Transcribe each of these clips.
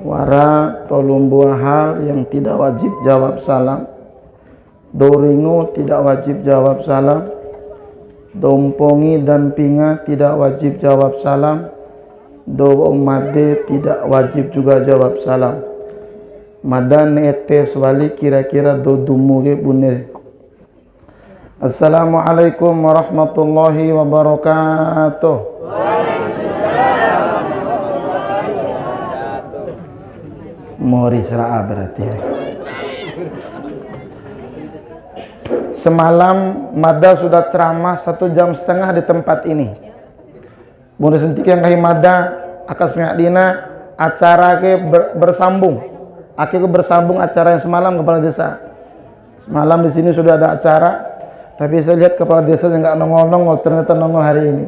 Wara tolong buah hal yang tidak wajib jawab salam. Doringo tidak wajib jawab salam. Dompongi dan pinga tidak wajib jawab salam. Do made tidak wajib juga jawab salam. Madan ete swali kira-kira do dumuge bunere. Assalamualaikum warahmatullahi wabarakatuh. Mori sera'a berarti. Semalam Mada sudah ceramah 1,5 jam di tempat ini. Mori sentik yang kahi Mada akas ngadina acara ke bersambung. Aki ke bersambung acara yang semalam kepala desa. Semalam di sini sudah ada acara, tapi saya lihat kepala desa yang nggak nongol-nongol, ternyata nongol hari ini.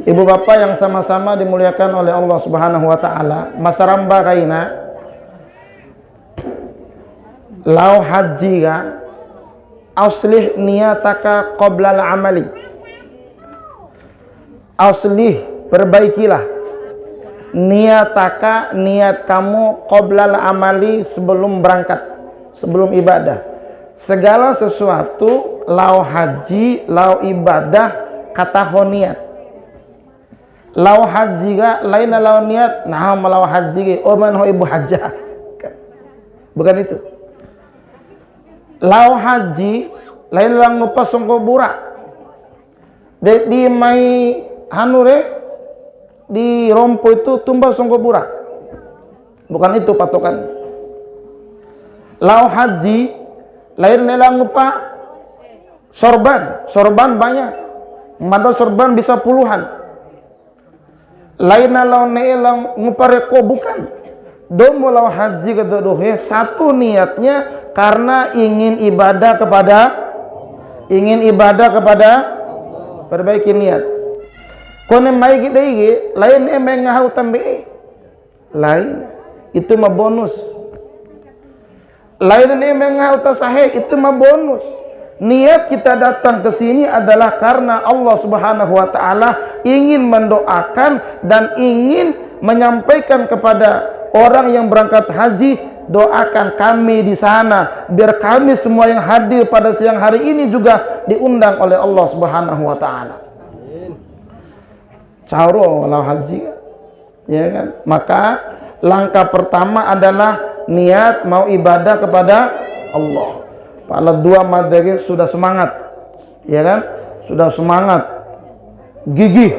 Ibu bapak yang sama-sama dimuliakan oleh Allah Subhanahu wa taala, masaramba kaina lau haji ga auslih niyataka qabla al-amali. Auslih, perbaikilah niyataka, niat kamu qabla al-amali, sebelum berangkat, sebelum ibadah. Segala sesuatu lau haji, lau ibadah kata niat. Lau haji ga lain lau niat, nah malau haji ga oman ho ibu hajjah, bukan itu. Lau haji lain lang ngupas songko burak di mai hanure di rompo itu tumbal songko burak, bukan itu patokan. Lau haji lain lang ngupas sorban banyak, mada sorban bisa puluhan. Lain lau neelang ngupareko, bukan. Domo lau haji kata dohe, satu niatnya karena ingin ibadah kepada perbaiki niat. Kone mai kita iki lain emang ngahau tambe. Lain itu mah bonus. Lain emang ngahau tasahe, itu mah bonus. Niat kita datang ke sini adalah karena Allah Subhanahu wa taala ingin mendoakan dan ingin menyampaikan kepada orang yang berangkat haji, doakan kami di sana biar kami semua yang hadir pada siang hari ini juga diundang oleh Allah Subhanahu wa taala. Cauro walau haji, ya kan? Maka langkah pertama adalah niat mau ibadah kepada Allah. Pak dua madege sudah semangat, ya kan? Sudah semangat, gigih,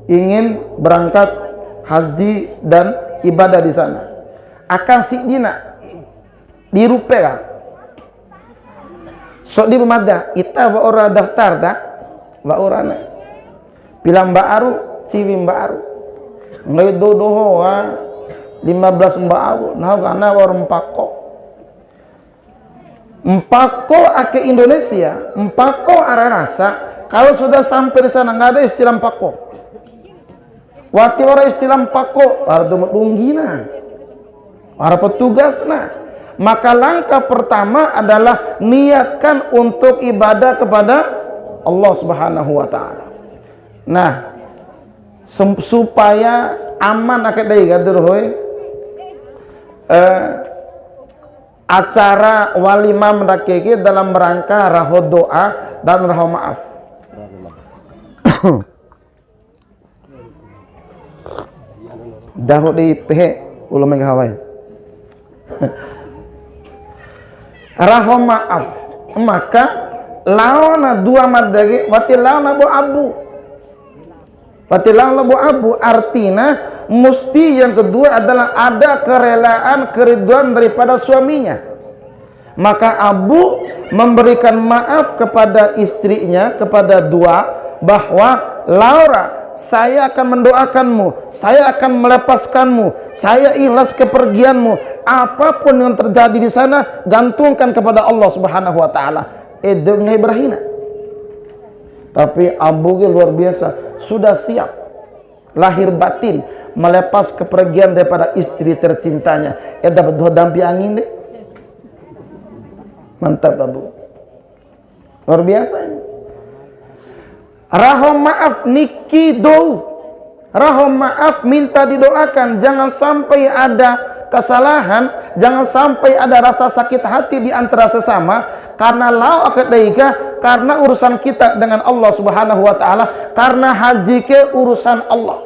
ingin berangkat haji dan ibadah di sana. Akan si dina di rupea. So di rumada, ita wa ora daftar dah, wa orana. Pilang baaru, ciwi baaru. Ngai dodoho 15 baaru, nah kana orang pako. Empako ake Indonesia, empako ararasa, kalau sudah sampai di sana nggak ada istilah empako. Wati orang istilah empako, ardo menunggina, para petugas nah. Maka langkah pertama adalah niatkan untuk ibadah kepada Allah Subhanahu wa taala. Nah, supaya aman akad deui gadur hoy. Acara walimah mendakiki dalam rangka raho doa dan raho maaf. Dahu di pehe ulama hawai. Raho maaf, maka lawana dua madagi wati lawana bu abu. Wati lawana bu abu artinya mesti yang kedua adalah ada kerelaan, keriduan daripada suaminya. Maka Abu memberikan maaf kepada istrinya, kepada dua, bahwa Laura, saya akan mendoakanmu, saya akan melepaskanmu, saya ikhlas kepergianmu. Apapun yang terjadi di sana, gantungkan kepada Allah Subhanahu wa taala. Dengan Ibrahim. Tapi Abu luar biasa, sudah siap lahir batin melepas kepergian daripada istri tercintanya. Dapat dua dampi angin deh. Mantap Abu. Luar biasa ini. Rahom maaf niki do. Rahom maaf minta didoakan, jangan sampai ada kesalahan, jangan sampai ada rasa sakit hati di antara sesama karena lau akadaika, karena urusan kita dengan Allah Subhanahu wa taala, karena haji ke urusan Allah.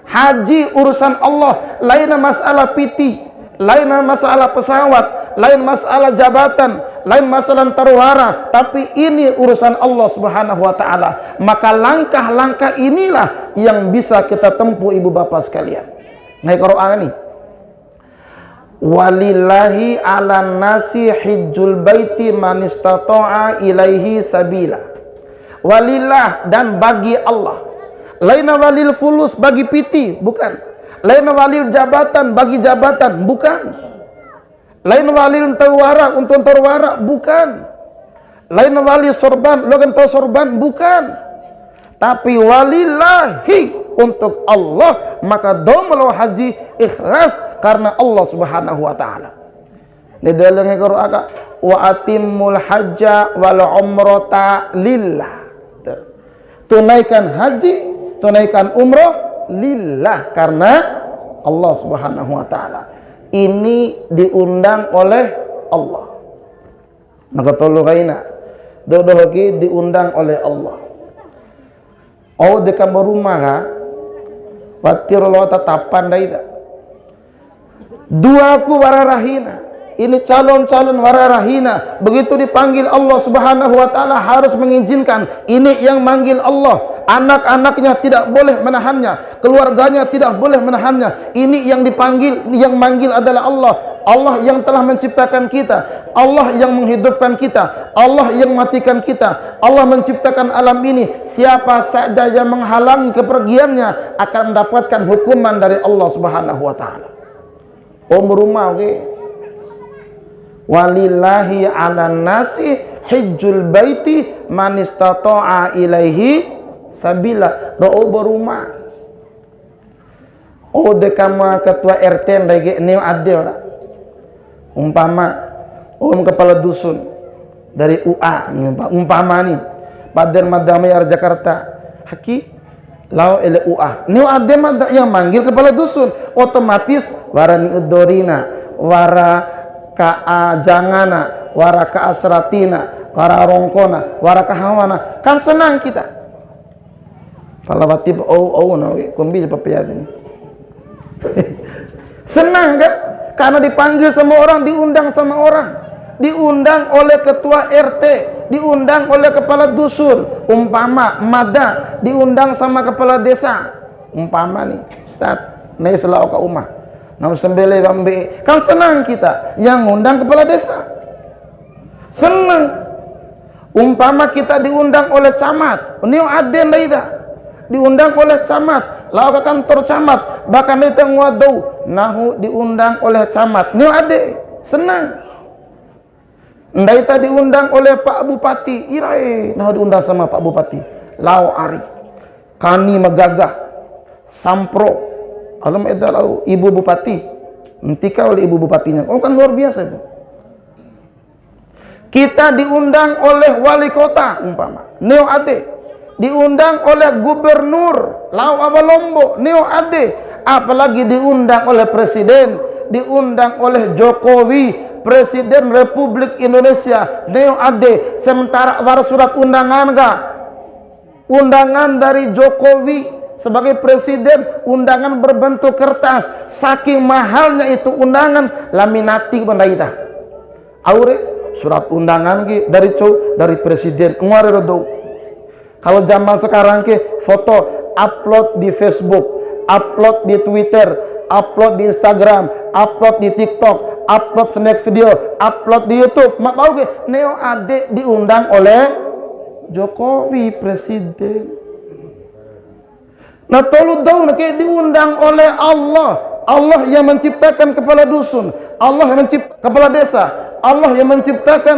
Haji urusan Allah, lain masalah piti, lain masalah pesawat, lain masalah jabatan, lain masalah terwara, tapi ini urusan Allah Subhanahu wa taala. Maka langkah-langkah inilah yang bisa kita tempuh ibu bapak sekalian. Nah, Quran ini walillahi 'alan nasi hijjul baiti man istata'a ilaihi sabila. Walillah, dan bagi Allah. Laina walil fulus, bagi piti, bukan. Lain walil jabatan, bagi jabatan, bukan. Lain walil terwara untuk terwara, bukan. Lain walil sorban, logan tau sorban, bukan. Tapi walillahi, untuk Allah, maka domalau haji ikhlas karena Allah Subhanahu wa taala. Di dalam Quran, wa atimmul hajja wal umrata lillah. Tunaikan haji, tunaikan umrah lillah, karena Allah Subhanahu wa taala. Ini diundang oleh Allah. Maka tulugaina dodohoki diundang oleh Allah. Oh dekat berumah ka watir lo tatapan daida. Dua ku wararahina. Ini calon-calon wararahina. Begitu dipanggil Allah Subhanahu wa taala harus mengizinkan. Ini yang manggil Allah. Anak-anaknya tidak boleh menahannya, keluarganya tidak boleh menahannya. Ini yang dipanggil, yang manggil adalah Allah. Allah yang telah menciptakan kita, Allah yang menghidupkan kita, Allah yang mematikan kita, Allah menciptakan alam ini. Siapa saja yang menghalangi kepergiannya akan mendapatkan hukuman dari Allah Subhanahu wa taala. Rumah walillahi 'alan nasi hijjul baiti man istata'a ilaihi sabila. Ro'o berumah. Oh dekama ketua RT lagi neo adil. Umpama kepala dusun dari UA umpama nih Badan Madamai Jakarta haki lau ele UA neo adil yang manggil kepala dusun, otomatis warani udorina, wara kaajangana, wara kaasratina, wara rongkona, wara kahawana, kan senang kita. Palawati nawi kumbi papayad ini. Senang kan? Karena dipanggil sama orang, diundang sama orang. Diundang oleh ketua RT, diundang oleh kepala dusun, umpama mada, diundang sama kepala desa. Umpama nih, Ustaz, nih selau ke umah. Nam sembele bambe. Kan senang kita yang ngundang kepala desa. Senang. Umpama kita diundang oleh camat, ini aden dah. Diundang oleh camat, lalu ke kantor camat, bahkan itu ngwadau, nahu diundang oleh camat, ini ade, senang. Ndaita diundang oleh Pak Bupati, irai, nahu diundang sama Pak Bupati, lau ari, kani megagah, sampro, alam eda lau Ibu Bupati, entika oleh Ibu Bupatinya, oh kan luar biasa itu. Kita diundang oleh wali kota, umpama, neo ade. Diundang oleh gubernur lau Abalombo, neo ade, apalagi diundang oleh presiden, diundang oleh Jokowi, Presiden Republik Indonesia, neo ade. Sementara war surat undangan ga, undangan dari Jokowi sebagai presiden, undangan berbentuk kertas, saking mahalnya itu undangan, laminati bandaita aure surat undangan dari presiden ngare do. Kalau zaman sekarang ke foto upload di Facebook, upload di Twitter, upload di Instagram, upload di TikTok, upload snack video, upload di YouTube. Mak mau ke neo ade diundang oleh Jokowi presiden. Nah tolu daun ke diundang oleh Allah. Allah yang menciptakan kepala dusun, Allah yang menciptakan kepala desa, Allah yang menciptakan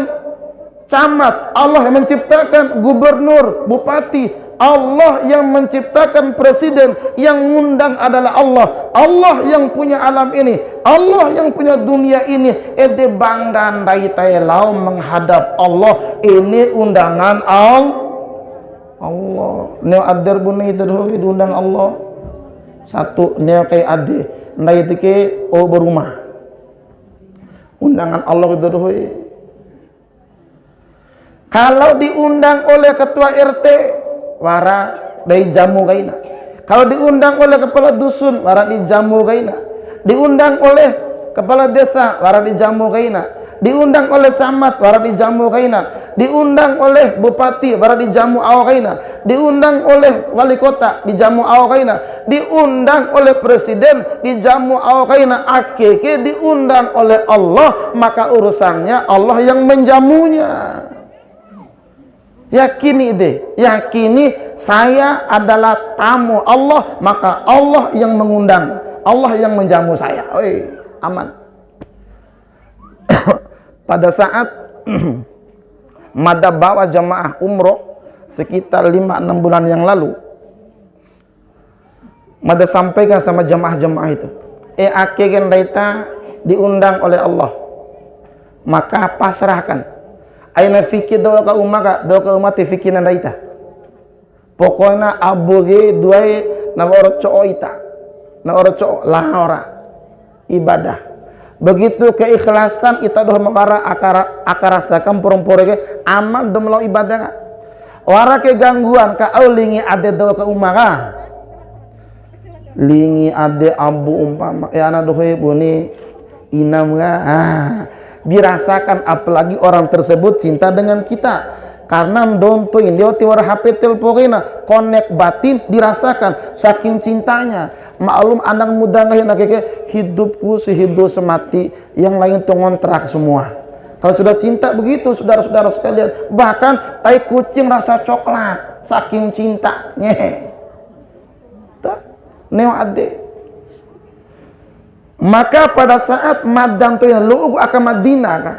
camat, Allah yang menciptakan gubernur, bupati, Allah yang menciptakan presiden, yang ngundang adalah Allah. Allah yang punya alam ini, Allah yang punya dunia ini. Ede banggan dai lau menghadap Allah. Ini undangan Allah. Allah neo adar bunai terhoi diundang Allah satu neo kai ade ndai tike o berumah undangan Allah terhoi. Kalau diundang oleh ketua RT wara dari jamu gaina, kalau diundang oleh kepala dusun wara di jamu gaina, diundang oleh kepala desa wara di jamu gaina, diundang oleh camat wara di jamu gaina, diundang oleh bupati wara di jamu awakaina, diundang oleh wali kota di jamu awakaina, diundang oleh presiden di jamu awakaina, akeke diundang oleh Allah, maka urusannya Allah yang menjamunya. Yakini deh, yakini saya adalah tamu Allah, maka Allah yang mengundang, Allah yang menjamu saya. Oi, aman. Pada saat Mada bawa jamaah umroh sekitar 5-6 bulan yang lalu, Mada sampaikan sama jamaah-jamaah itu, akhirnya kita diundang oleh Allah, maka pasrahkan. Aina fikir doa ke umat fikir nanda ita. Pokoknya aboge duai na oro coo ita, na oro coo lahora ibadah. Begitu keikhlasan ita doh membara akarasakan porong-porong amal doh melau ibadah. Wara ke gangguan ka aulingi ade doa ke umaka. Lingi ade abu umpama ana doh boni inam dirasakan, apalagi orang tersebut cinta dengan kita karena dontoin dia tiwara HP telpokina connect batin dirasakan saking cintanya. Maklum anak muda nggak hidupku sehidup semati, yang lain tuh ngontrak semua. Kalau sudah cinta begitu saudara-saudara sekalian, bahkan tai kucing rasa coklat saking cintanya. Neo ade. Maka pada saat Madan tuh lu akan Madinah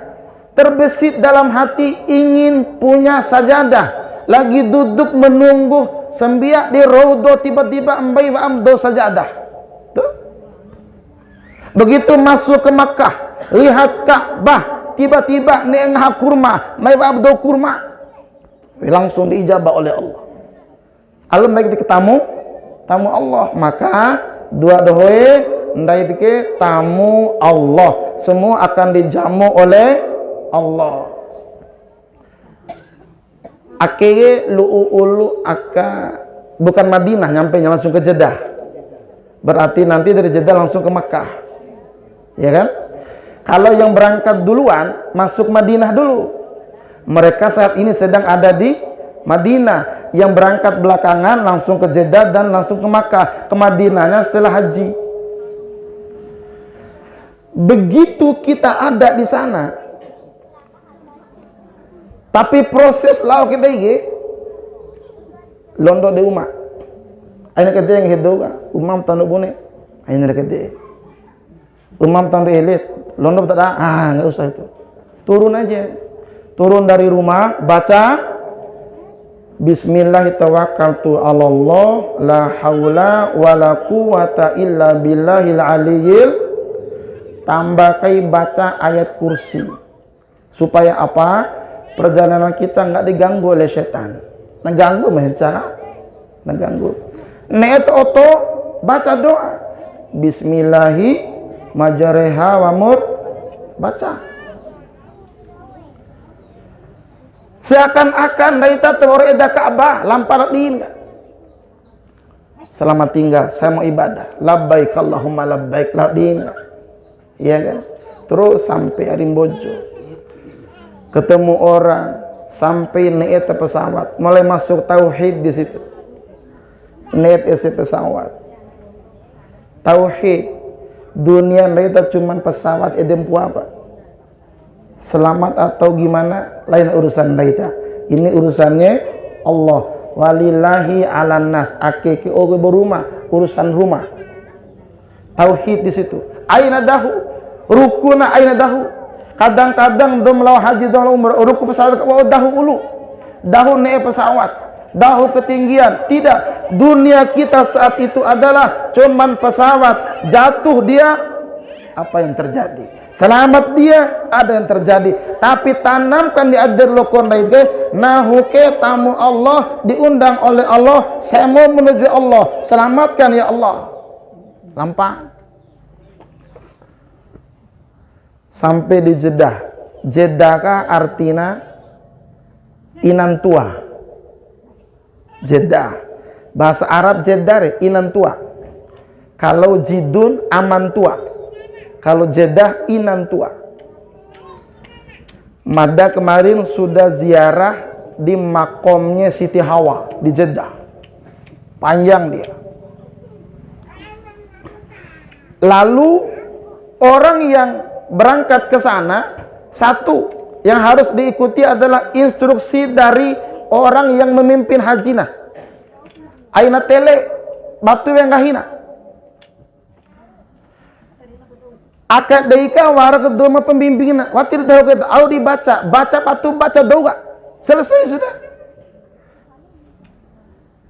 terbesit dalam hati ingin punya sajadah, lagi duduk menunggu sembiak di raudhah, tiba-tiba ambai wa amdo sajadah. Tuh. Begitu masuk ke Makkah, lihat Ka'bah, tiba-tiba neengha kurma, mai wa amdo kurma, langsung diijabah oleh Allah. Alum lagi ketemu tamu Allah, maka dua dohoe ndai tike tamu Allah, semua akan dijamu oleh Allah. Akhirnya ulu bukan Madinah, nyampe langsung ke Jeddah. Berarti nanti dari Jeddah langsung ke Makkah, ya kan? Kalau yang berangkat duluan masuk Madinah dulu, mereka saat ini sedang ada di Madinah. Yang berangkat belakangan langsung ke Jeddah dan langsung ke Makkah, ke Madinahnya setelah haji. Begitu kita ada di sana, tapi proses lau kita ini londo de umat. Aina kete yang hidup umam tanu bune, aina kete umam tanu elit londo tak ada, nggak usah itu, turun aja, turun dari rumah baca Bismillah tawakkaltu 'alallah la haula wala quwata illa billahil aliyyil. Tambah kai baca ayat kursi supaya apa? Perjalanan kita nggak diganggu oleh setan. Ngeganggu cara ngeganggu. Net oto baca doa Bismillahi majareha wa mur, baca. Seakan-akan daita teori eda Ka'bah lampar din. Selamat tinggal, saya mau ibadah. Labbaik Allahumma labbaik ladin. Iya kan? Terus sampai Arimbojo, ketemu orang, sampai naik pesawat, mulai masuk tauhid di situ. Naik isi pesawat, tauhid. Dunia naik cuman pesawat edempu apa? Selamat atau gimana? Lain urusan naik. Ini urusannya Allah. Walillahi 'alan nas. Akeke oge berumah, urusan rumah. Tauhid di situ. Aina dahu rukuna aina dahu. Kadang-kadang dom law haji dom law umrah ruku pesawat dahu ulu. Dahu naik pesawat, dahu ketinggian. Tidak, dunia kita saat itu adalah cuman pesawat. Jatuh dia, apa yang terjadi? Selamat dia, ada yang terjadi. Tapi tanamkan di adir lokon lain ke, nahuke tamu Allah, diundang oleh Allah, saya mau menuju Allah, selamatkan ya Allah. Lampak. Sampai di Jeddah. Jeddah ka artina inan tua. Jeddah. Bahasa Arab Jeddah inan tua. Kalau jidun aman tua. Kalau Jeddah inan tua. Mada kemarin sudah ziarah di makomnya Siti Hawa di Jeddah. Panjang dia. Lalu orang yang berangkat ke sana, satu yang harus diikuti adalah instruksi dari orang yang memimpin hajina. Aina tele batu yang kahina. Akad daika wara kedua pembimbingnya. Watir tahu kita, au dibaca, baca patu baca doa. Selesai sudah.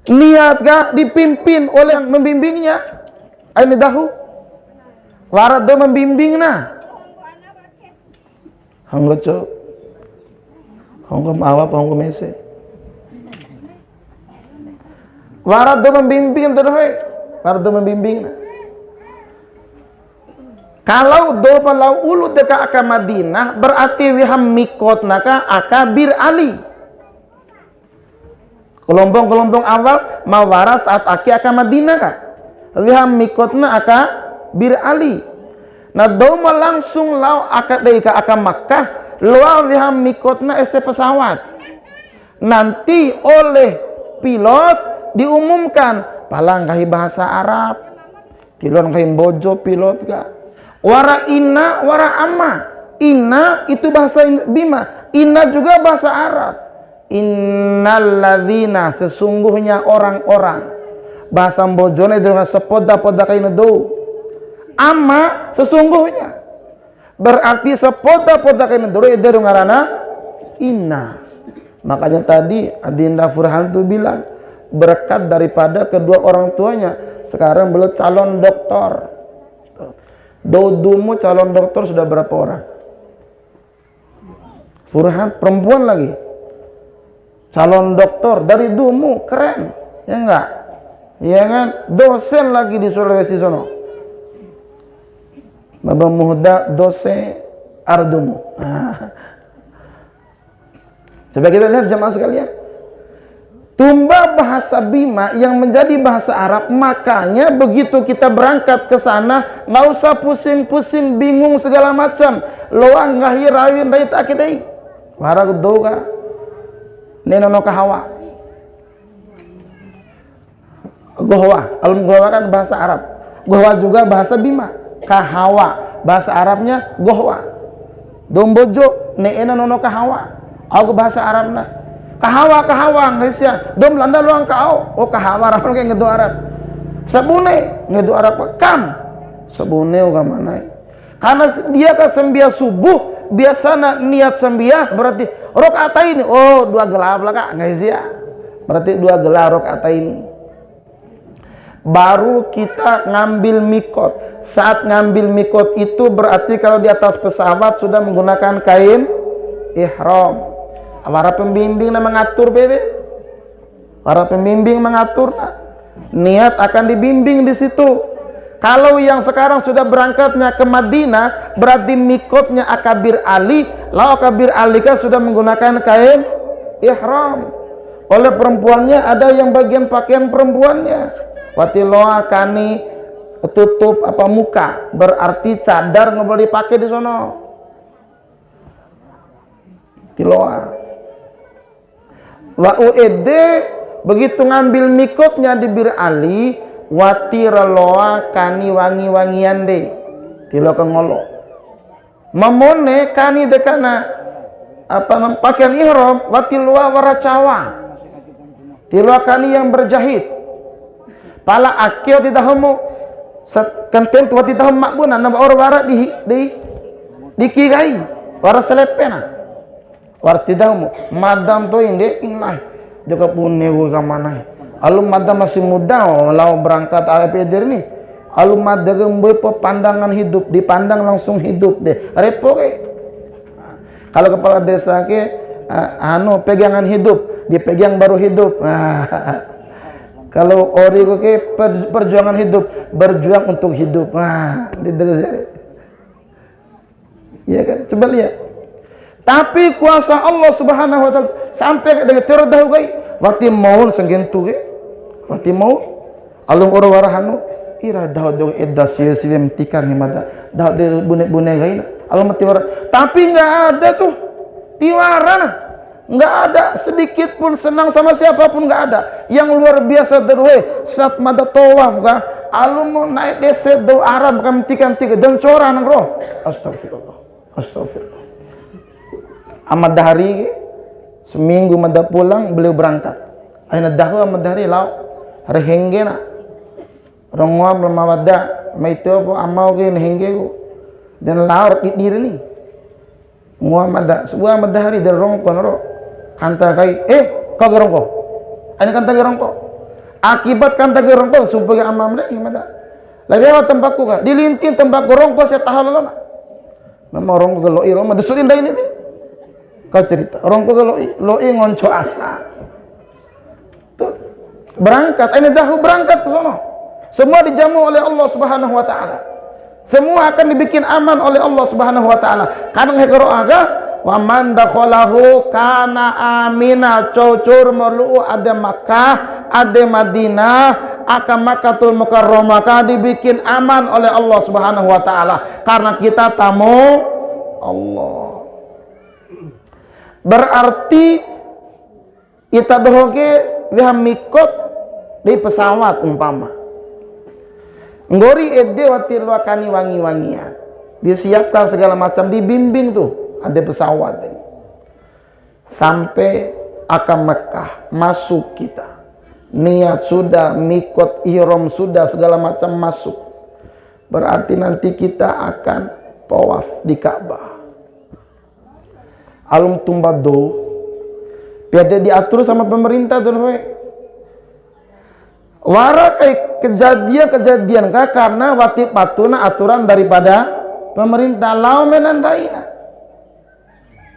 Niat kah dipimpin oleh yang membimbingnya? Aina dahu. Wara do membimbingna. Hanggo cok. Hanggo awap hanggo mese. Wara do membimbing terus. Wara do membimbingna. Kalau do palau ulu deka aka Madinah berarti wiham mikot naka aka Bir Ali. Gelombang-gelombang awal mawara saat aki aka Madinah ka. Wiham mikotna aka Bir Ali. Nah do langsung lau aka deka aka Makkah, loa wiham mikotna ese pesawat. Nanti oleh pilot diumumkan palang kahi bahasa Arab. Tilon kahi bojo pilot ka. Wara inna, wara amma. Inna itu bahasa Bima. Inna juga bahasa Arab. Innalladzina, sesungguhnya orang-orang. Bahasa bojone dengan sepoda-poda kain do. Amma sesungguhnya. Berarti sepoda-poda kain do itu ngarana inna. Makanya tadi Adinda Furhan itu bilang berkat daripada kedua orang tuanya. Sekarang beliau calon doktor. Dodumu calon dokter sudah berapa orang? Furhan perempuan lagi. Calon dokter dari Dumu, keren. Ya enggak? Ya kan? Dosen lagi di Sulawesi sono. Baba Muhda dosen Ardumu. Coba kita lihat jemaah sekalian. Tumba bahasa Bima yang menjadi bahasa Arab, makanya begitu kita berangkat ke sana nggak usah pusing-pusing bingung segala macam. Loang ngahi rawin dari takidai. Warag doga. Nenono kahawa. Gohwa, gohwa kan bahasa Arab. Gohwa juga bahasa Bima. Kahawa, bahasa Arabnya gohwa. Dombojo nenono kahawa. Aku bahasa Arabna. Kahawa guys ya, dom landa luang kau, oh kahawa rahul kayak ngedo Arab, sabune ngedo Arab kam, sabune uga mana? Karena dia ke sembia subuh biasanya niat sembia berarti rokaat ini, oh dua gelap lah kak guys ya, berarti dua gelap rokaat ini. Baru kita ngambil mikot. Saat ngambil mikot itu berarti kalau di atas pesawat sudah menggunakan kain ihram. Para pembimbing mengatur bede. Para pembimbing mengatur niat akan dibimbing di situ. Kalau yang sekarang sudah berangkatnya ke Madinah berarti mikotnya Akabir Ali. Lalu Akabir Ali kan sudah menggunakan kain ihram. Oleh perempuannya ada yang bagian pakaian perempuannya. Watiloa kani tutup apa muka berarti cadar nggak boleh dipakai di sono. Tiloa. Wa uede begitu ngambil mikotnya di Bir Ali watiraloa kani wangi-wangian de tilo kengolo mamone kani dekana apa pakaian ihram watilwa waracawa tilo kani yang berjahit pala akio tidak homo kenten tua tidak homo makbuna nama orang wara di kigai wara selepena waras tidak mau madam tuh ini inah juga punya gue kemana alum madam masih muda lau berangkat APD ini Alumat dagang pandangan hidup, dipandang langsung hidup deh. Repot kalau kepala desa ke pegangan hidup, dipegang baru hidup. Kalau ori ke perjuangan hidup, berjuang untuk hidup. Ya kan, coba lihat. Tapi kuasa Allah Subhanahu wa taala sampai dengan terdahu kai, wati maun senggentu ke. Wati mau alung ora warahanu ira daud dong edas yesem tikar himada. Daud de bune-bune gaina. Alung mati wara. Tapi enggak ada tuh tiwaran. Enggak ada sedikit pun senang sama siapapun, enggak ada. Yang luar biasa derwe saat mada tawaf ka alung mau naik desa do Arab kam tikan-tikan dan cora nang roh. Astagfirullah. Astagfirullah. Ahmad Dahari seminggu mada pulang beliau berangkat. Aina dahu Ahmad Dahari lau hari hengge na rongwa mawadda maito po amau ke hengge ko dan laur diri ni Muhammad sebuah Ahmad Dahari dan rongko noro kanta kai kau gerongko ini kanta gerongko akibat kanta gerongko supaya amam lagi mada lagi awat tempatku ka dilintin tempat gerongko saya tahan lona memang rongko geloi roma desurin dah ini kau cerita rongko geloi ngonco asa tuh berangkat ini dahu berangkat ke sono semua dijamu oleh Allah Subhanahu wa taala semua akan dibikin aman oleh Allah Subhanahu wa taala kan hekaro aga wa man dakhalahu kana amina cocur melu ada Makkah ada Madinah akan Makkatul Mukarramah dibikin aman oleh Allah Subhanahu wa taala karena kita tamu Allah. Berarti kita dohoke lihat mikot di pesawat umpama nggori ede wati luakani wangi-wangian disiapkan segala macam dibimbing tuh ada pesawat ini sampai akan Mekah masuk kita niat sudah mikot ihram sudah segala macam masuk berarti nanti kita akan tawaf di Ka'bah alum tumbado biar diatur sama pemerintah tuh wara kayak kejadian kah karena wati patuna aturan daripada pemerintah lau menandaina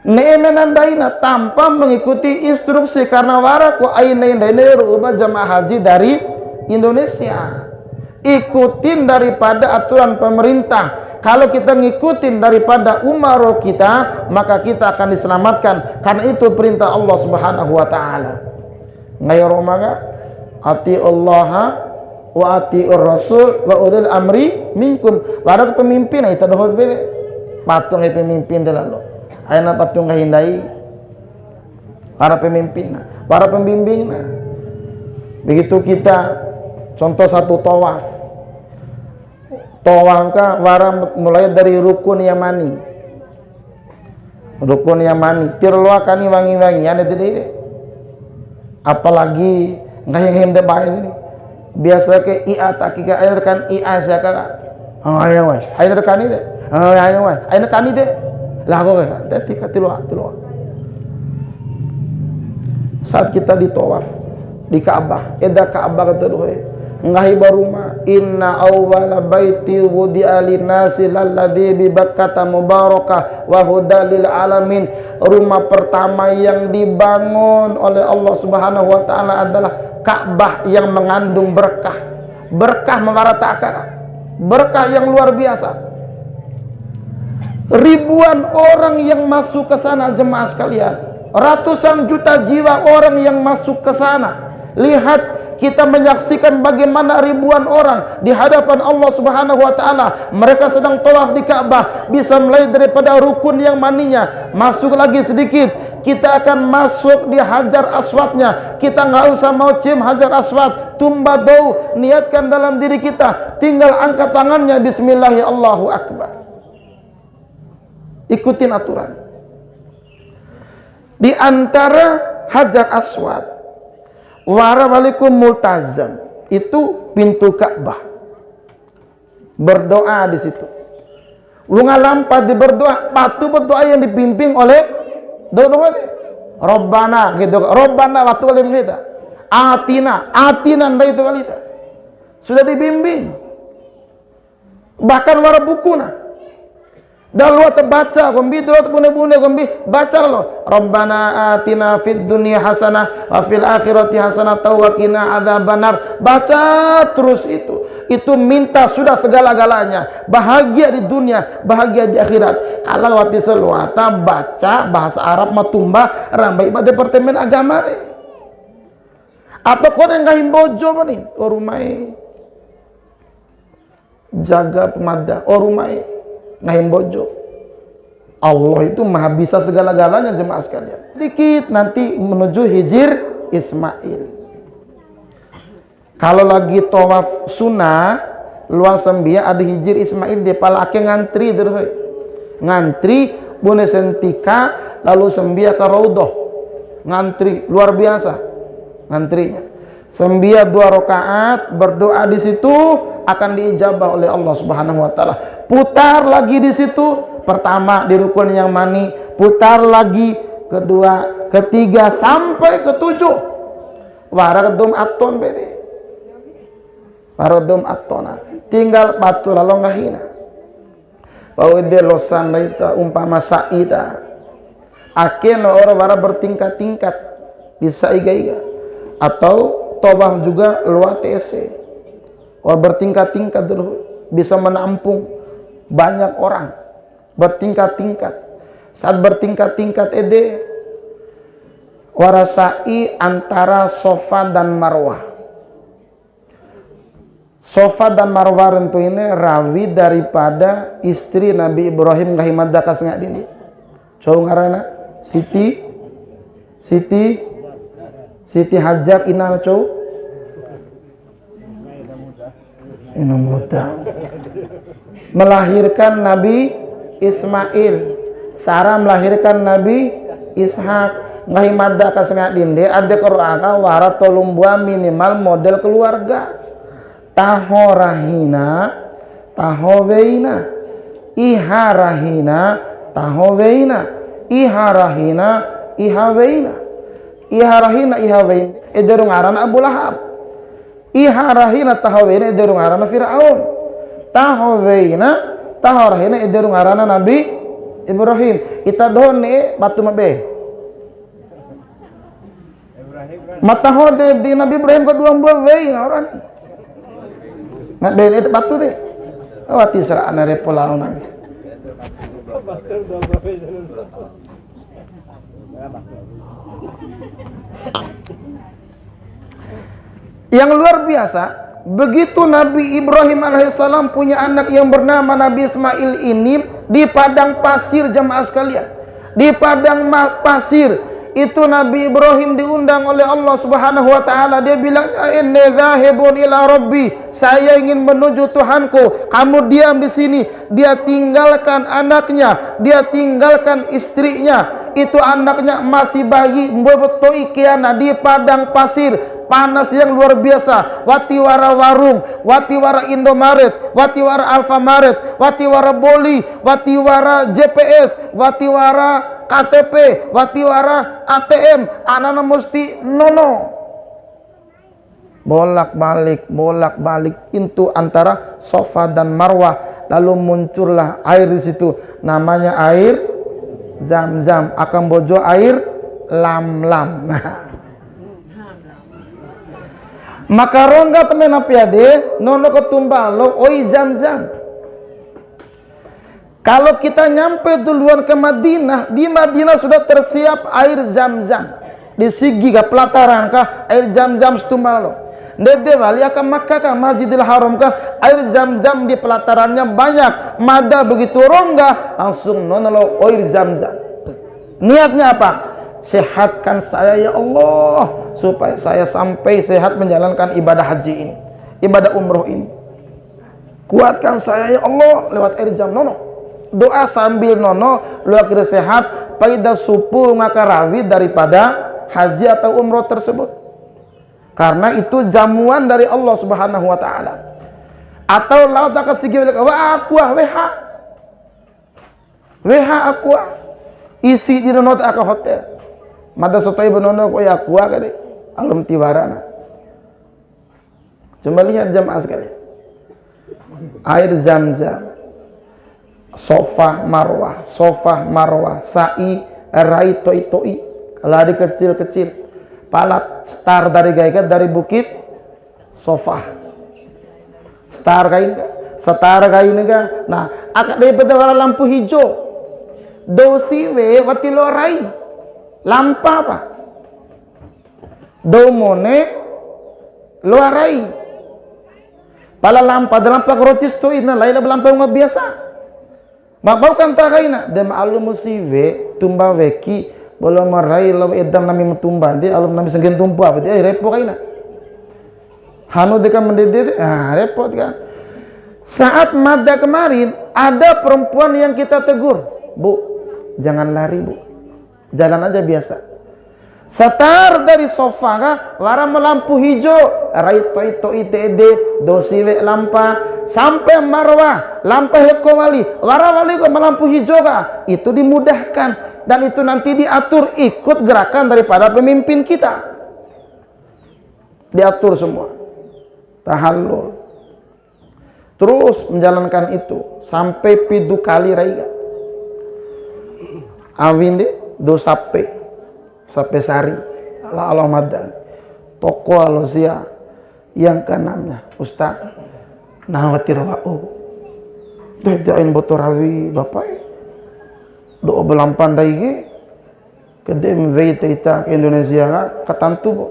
menandaina tanpa mengikuti instruksi karena wara ku aina rubah jamaah haji dari Indonesia ikutin daripada aturan pemerintah. Kalau kita ngikutin daripada umroh kita maka kita akan diselamatkan karena itu perintah Allah Subhanahu wa taala ngayo maka ati Allah wa atiur rasul wa ulil amri minkum warak pemimpin itu dohot bede patung pemimpin delalo ayeuna patung kahindai para pemimpin para pembimbing begitu kita contoh satu tawaf ka wara mulai dari rukun yamani tirloa kani wangi-wangi ada tidak apalagi nggak yang hem baik ini biasa ke ia takika air kan ia saya kakak ayo mas air kan ini ayo mas air kan ini lagu kakak tapi katiluah saat kita ditawaf di Ka'bah eda Ka'bah kata doa ngahi baruma inna awwala baiti wudi'a linnasi lalladzi bi Bakkata mubarakah wa hudalil alamin rumah pertama yang dibangun oleh Allah Subhanahu wa taala adalah Ka'bah yang mengandung berkah mewaratakan berkah yang luar biasa ribuan orang yang masuk ke sana jemaah sekalian ratusan juta jiwa orang yang masuk ke sana lihat kita menyaksikan bagaimana ribuan orang di hadapan Allah Subhanahu wa taala mereka sedang tawaf di Ka'bah bisa mulai daripada rukun yang maninya masuk lagi sedikit kita akan masuk di Hajar Aswadnya kita nggak usah mau cium Hajar Aswad tumbadau niatkan dalam diri kita tinggal angkat tangannya bismillahirrahmanirrahim Allahu akbar ikutin aturan di antara Hajar Aswad warabalikum multazam itu pintu Ka'bah berdoa di situ lu ngalampat di berdoa patu berdoa yang dipimpin oleh doa Robbana gitu Robbana waktu oleh kita atina ndai itu kita sudah dibimbing Bahkan wara bukuna. Dan lu terbaca gombi tu bune-bune gombi baca lo. Rabbana atina fid dunya hasanah wa fil akhirati hasanah wa qina adzabannar. Baca terus itu. Itu minta sudah segala-galanya. Bahagia di dunia, bahagia di akhirat. Kalau wati seluata baca bahasa Arab matumba rambai ba departemen agama re. Apa kau yang ngahim bojo nih? O rumai jaga pemada. O rumai ngahim bojo. Allah itu maha bisa segala-galanya jemaah sekalian. Dikit nanti menuju Hijir Ismail. Kalau lagi tawaf sunnah luar sembia ada Hijir Ismail dia palake ngantri derhoi. Ngantri bune sentika lalu sembia ke Raudhah. Ngantri luar biasa ngantrinya. Sembia 2 rakaat berdoa di situ akan diijabah oleh Allah Subhanahu wa taala. Putar lagi di situ, pertama di rukun yang mani, putar lagi kedua, ketiga sampai ke-7. Waradum aton bede. Waradum atona. Tinggal batu lalu ngahina. Bawede losan baita umpama saida. Akhirnya orang wara bertingkat-tingkat di saiga-iga atau tobah juga luar TSC. Orang bertingkat-tingkat dulu bisa menampung banyak orang bertingkat-tingkat. Saat bertingkat-tingkat warasai antara Safa dan Marwah. Safa dan Marwah itu ini rawi daripada istri Nabi Ibrahim ngahimad dakas nggak dini. Coba ngarana Siti Hajar ina cow ina muda melahirkan Nabi Ismail, Sarah melahirkan Nabi Ishak. Ngahimada kasengak dinde ada Qur'an wara tolumbua minimal model keluarga. Tahorahina tahoveina iharahina tahoveina iharahina ihaveina iharahina ihavein ederung arana Abu Lahab. Iharahina tahaweina ederung arana Fir'aun. Tahorahina ederung arana Nabi Ibrahim. Ita dohne batu mabe. Matahode di Nabi Ibrahim kedua buah wein orang ni. Mabe itu batu deh. Awati serana repolau Nabi. Yang luar biasa, begitu Nabi Ibrahim alaihissalam punya anak yang bernama Nabi Ismail ini di padang pasir jemaah sekalian. Di padang pasir itu Nabi Ibrahim diundang oleh Allah Subhanahu wa taala. Dia bilang, "Inni dzahibun ila rabbi." Saya ingin menuju Tuhanku. Kamu diam di sini. Dia tinggalkan anaknya, dia tinggalkan istrinya. Itu anaknya masih bayi, mbobotoi kiana di padang pasir. Panas yang luar biasa. Watiwara warung, watiwara Indomaret, watiwara Alfamaret, watiwara Boli, watiwara JPS, watiwara KTP, watiwara ATM. Anana mesti nono. Bolak-balik itu antara Safa dan Marwah. Lalu muncullah air di situ. Namanya air Zam-Zam. Akan bojo air Lam-Lam. Maka rongga temen api ade nono ketumbal lo oi Zam-Zam. Kalau kita nyampe duluan ke Madinah, di Madinah sudah tersiap air Zam-Zam. Di sigi kah pelataran kah air Zam-Zam setumbal lo. Dede wali akan Makkah kah Masjidil Haram kah air Zam-Zam di pelatarannya banyak. Mada begitu rongga langsung nono lo air Zam-Zam. Niatnya apa? Sehatkan saya ya Allah supaya saya sampai sehat menjalankan ibadah haji ini, ibadah umroh ini. Kuatkan saya ya Allah lewat air Zam nono. Doa sambil nono lu akhirnya sehat pada supu ngakarawi daripada haji atau umroh tersebut. Karena itu jamuan dari Allah Subhanahu wa taala. Atau laut akan sigi wa aqua WH aqua isi di nono aka hotel. Mada sotoi benono ko ya aqua kade alum tiwarana. Coba lihat jamaah sekalian. air zam-zam, Sofah Marwah, sa'i, rai, toi. Kalau ada kecil-kecil, palat star dari gaikat dari bukit Sofah. Star kain ga. Nah, akak dari pada lampu hijau. Dosi we watilo rai. Lampa apa? Do mone luarai. Pala lampa dalam pakrotis to ina laila lampa nga biasa. Mabau kan ta kaina dem alum musive tumba weki bolo marai law edam nami mutumba de alum nami senggen tumpa apa de repo kaina. Hanu deka mendede repot kan. Saat madda kemarin ada perempuan yang kita tegur, "Bu, jangan lari, Bu. Jalan aja biasa." Satar dari sofa kah, lara melampu hijau, raito itu itede, dosiwe lampa, sampai Marwah, lampa hekowali, lara wali kok melampu hijau kah, itu dimudahkan dan itu nanti diatur ikut gerakan daripada pemimpin kita, diatur semua, tahallul, terus menjalankan itu sampai pidu kali raiga, awinde do sampai sari Allah madan toko alosia yang keenamnya Ustaz nawatir wa'u dedain botorawi bapak do belampan daige kedem veita ita ke Indonesia ketantu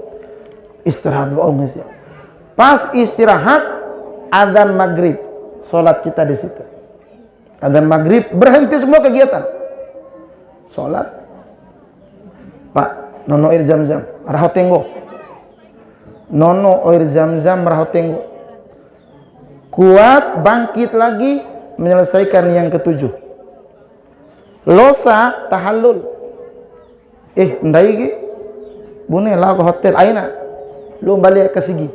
istirahat wa'u ngasih pas istirahat adzan maghrib salat kita di situ adzan maghrib berhenti semua kegiatan salat Pak, nono air zam-zam, raho tenggo. Nono air zam-zam, raho tenggo. Kuat, bangkit lagi, menyelesaikan yang ketujuh. Losa, tahallul. Ndai bune lah ke hotel, aina. Lu balik ke sigi.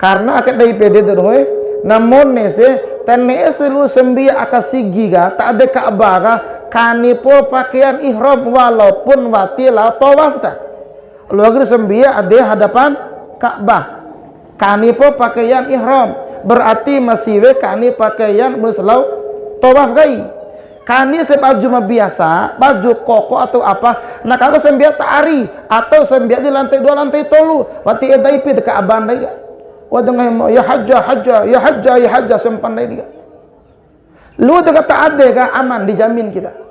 Karena akan dari PD tu doy, namun nese, tenese lu sembi akan sigi ga, tak ada Ka'bah ga, kanipo pakaian ihram walaupun watilah tawaf ta. Lu agar sembia ada hadapan Ka'bah. Kanipo pakaian ihram berarti masih we kani pakaian muslau tawaf gai. Kani sebaju biasa, baju koko atau apa. Nak aku sembia taari atau sembia di lantai 2 lantai 3. Wati edai pi dekat Ka'bah dai. Wadang ya hajja sempan dai tiga. Lu dekat taade ka aman dijamin kita.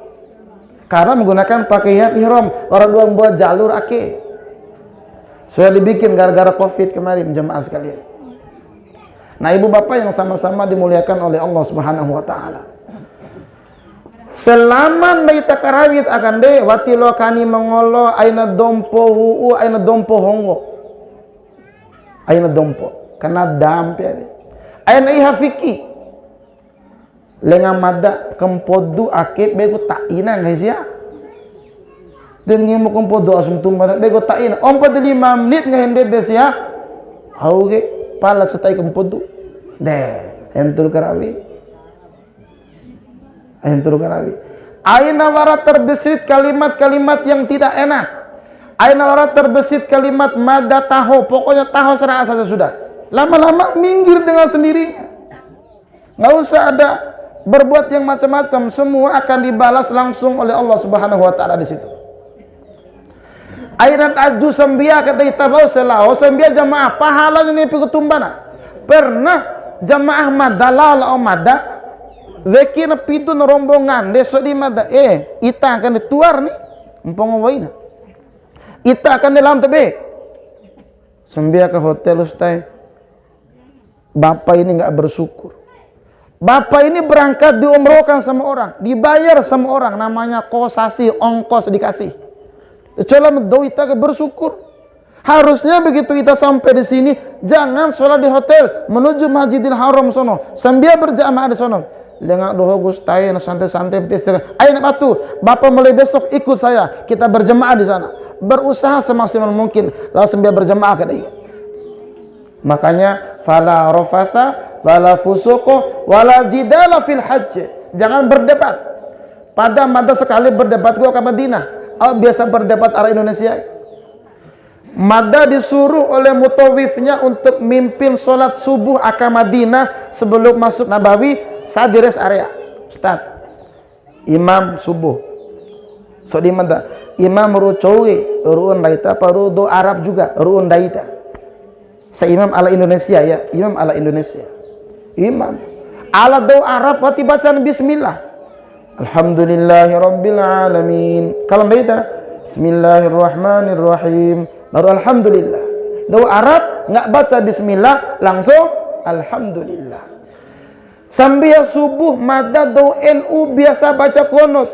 Karena menggunakan pakaian ihram, orang dua buat jalur ake. Sudah dibikin gara-gara Covid kemarin jemaah sekalian. Nah, ibu bapak yang sama-sama dimuliakan oleh Allah Subhanahu wa taala. Selama baita karawit akan de watilo kani mengolo aina dompo huu aina dompo hongo. Aina dompo karena dampe. Aina ihafiki. Lengang mada kempodu akib bego tak ina guys ya. Dan ngemu kempodu asum tumba bego tak ina. 45 menit ngehende des ya. Auge pala setai kempodu. Entur karawi. Aina wara terbesit kalimat-kalimat yang tidak enak. Aina wara terbesit kalimat mada taho. Pokoknya taho serah saja sudah. Lama-lama minggir dengan sendirinya. Nggak usah ada berbuat yang macam-macam, semua akan dibalas langsung oleh Allah Subhanahu wa taala di situ. Airat aju sembia kata itabau selau sembia jamaah pahalanya ni pikutumbana. Pernah jamaah madalal o mada vekina pitu no rombongan deso di mada ita akan dituar ni empong waina. Ita akan dalam tebe. Sembia ke hotel ustai. Bapak ini enggak bersyukur. Bapak ini berangkat diumrohkan sama orang, dibayar sama orang, namanya kosasi, ongkos dikasih. Coba doita bersyukur. Harusnya begitu kita sampai di sini, jangan sholat di hotel, menuju Masjidil Haram sono, sambil berjamaah di sono. Lengak doho gustai, santai-santai, ayo nak batu, bapak mulai besok ikut saya, kita berjamaah di sana. Berusaha semaksimal mungkin, lalu sambil berjamaah ke dia. Makanya, fala rafatha wala fusuqo wala jidala fil hajj. Jangan berdebat. Pada mata sekali berdebat gua ke Madinah. Biasa berdebat arah Indonesia. Mada disuruh oleh mutawifnya untuk mimpin sholat subuh ke Madinah sebelum masuk Nabawi. Saya di rest area, Ustaz. Imam subuh. So di mana? Imam rucowi, ruun daita, parudo Arab juga, ruun daita. Saya imam ala Indonesia ya, imam ala Indonesia. Imam ala do Arab pati bacaan bismillah. Alhamdulillahirabbil alamin. Kalau daita Bismillahirrahmanirrahim. Baru alhamdulillah. Do Arab nggak baca bismillah, langsung alhamdulillah. Sambil subuh mada do NU biasa baca kunut.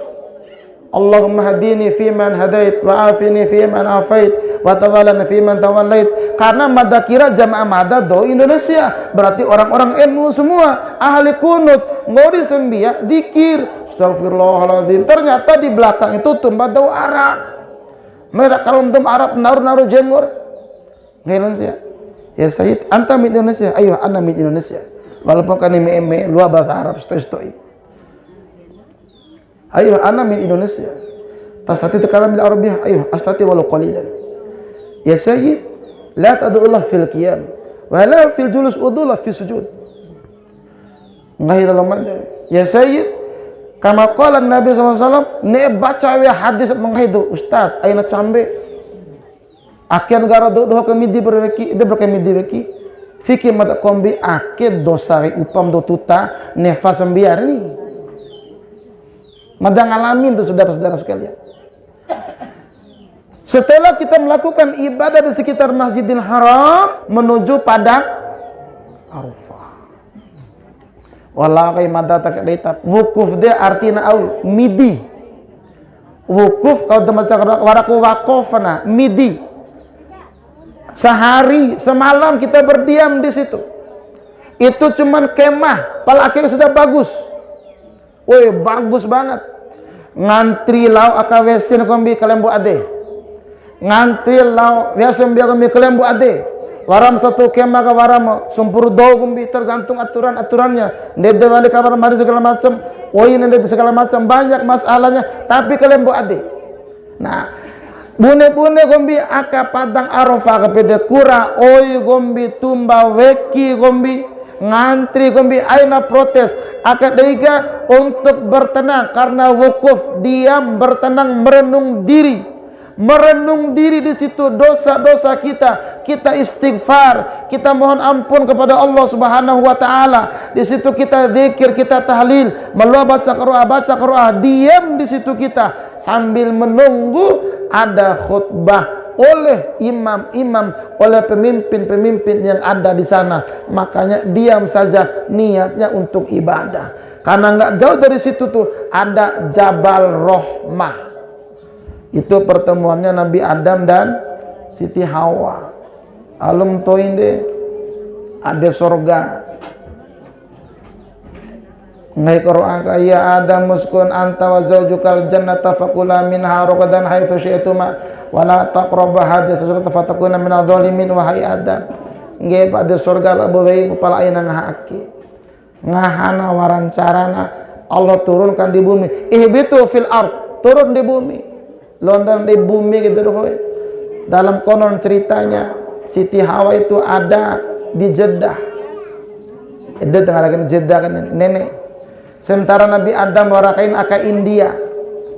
Allahumma hadini fiman hadait wa afini fiman afait wa tawallani fiman tawallait. Karena mada kira jamaah mada do Indonesia, berarti orang-orang NU semua ahli kunut, ngori sembia dikir astagfirullahaladzim. Ternyata di belakang itu tumbah do Arab. Mereka kalau tum Arab naruh jenggor Indonesia. Ya Sayyid, anta min Indonesia. Ayo, ana min Indonesia. Walaupun kan ini luar bahasa Arab stoi. Ayo, ana min Indonesia. Tastati kalam bil Arabiyyah. Ayo, astati walau qalilan. Ya Sayyid, la tad'ullah fil qiyam wa la fil julus, udullah fil sujud. Ngahir lamanya. Ya Sayyid, kama qala Nabi sallallahu alaihi wasallam, ne baca we hadis menghidu, Ustaz, aina cambe. Akian gara do ke midi berweki, ide berkemidi weki. Fikir mata kombi akid dosa upam do tuta nefas sembiar ini. Madang alamin tuh saudara-saudara sekalian. Setelah kita melakukan ibadah di sekitar Masjidil Haram menuju padang Arafah. Wallahi mada tak daita. Wukuf dia artinya aul midi. Wukuf kalau tempat waraku wakofna midi. Sehari semalam kita berdiam di situ. Itu cuman kemah, palaki sudah bagus. Woi, bagus banget. Ngantri lau akawesin kombi kelembu ade. Ngantri lau biasa biar kombi kelembu ade. Waram satu kemah ke waram sumpur do kombi, tergantung aturan-aturannya. Nede balik kabar mari segala macam. Woi, nede segala macam, banyak masalahnya, tapi kelembu ade. Nah, bune-bune gombi aka padang Arafah kepede kura oi gombi tumba weki gombi ngantri gombi aina protes aka deiga untuk bertenang karena wukuf, diam, bertenang, merenung diri di situ dosa-dosa kita istighfar, kita mohon ampun kepada Allah Subhanahu wa taala. Di situ kita zikir, kita tahlil, baca qiraah, diam di situ kita sambil menunggu ada khutbah oleh imam-imam, oleh pemimpin-pemimpin yang ada di sana. Makanya diam saja, niatnya untuk ibadah. Karena nggak jauh dari situ tuh ada Jabal Rahmah. Itu pertemuannya Nabi Adam dan Siti Hawa. Alum toin deh, ada surga. Ngai Quran ya Adam muskun anta wa zawjukal jannata fakula minha ragadan haitsu syi'tuma wa la taqrabu hadhihi syajaratal fatakuna minadh dhalimin. Wahai Adam, nggih pada surga labeuy kepala ayeuna ngahaki. Ngahana warancarana Allah turunkan di bumi. Ihbitu fil ard, turun di bumi. London di bumi gitu loh. Dalam konon ceritanya Siti Hawa itu ada di Jeddah. Itu tengah Jeddah kan nenek. Sementara Nabi Adam warakain aka India.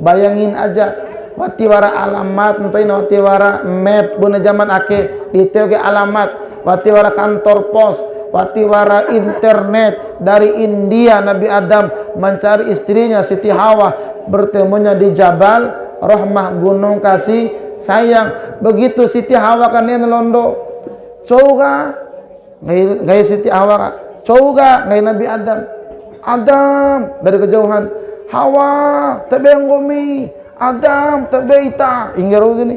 Bayangin aja wati wara alamat entoin wati wara map buna zaman ake diteoge alamat wati wara kantor pos wati wara internet dari India. Nabi Adam mencari istrinya Siti Hawa, bertemunya di Jabal Rahmah, gunung kasih sayang. Begitu Siti Hawa kan ini londo coba gaya Siti Hawa coba gaya Nabi Adam dari kejauhan, Hawa tabe ngomi, Adam tabe ita ingaro gini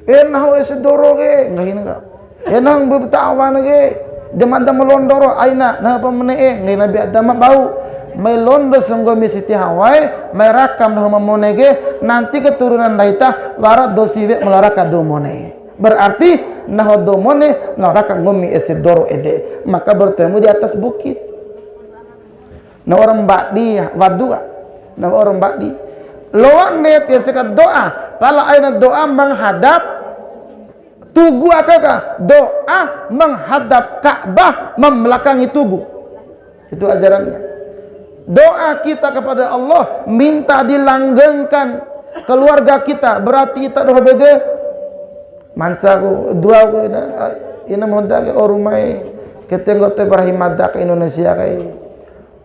enah ese doroge ngahina ka enang bebtawan ge demanda melondoro aina nah pamenee ngai Nabi Adam bau may londo sanggomi Siti Hawa may rakam nah mamonege nanti keturunan daita warat dosiwe melaraka domone, berarti nah domone melaraka ngomi ese doro ede. Maka bertemu di atas bukit. Na orang bakdi wadua, na orang bakdi loan net ya sekat doa. Pala aina doa menghadap Tugu akakah? Doa menghadap Ka'bah membelakangi tugu. Itu ajarannya. Doa kita kepada Allah minta dilanggengkan keluarga kita, berarti kita doa beda mancaku dua ko ina monda ke orumai ketenggo te rahimada ke Indonesia kai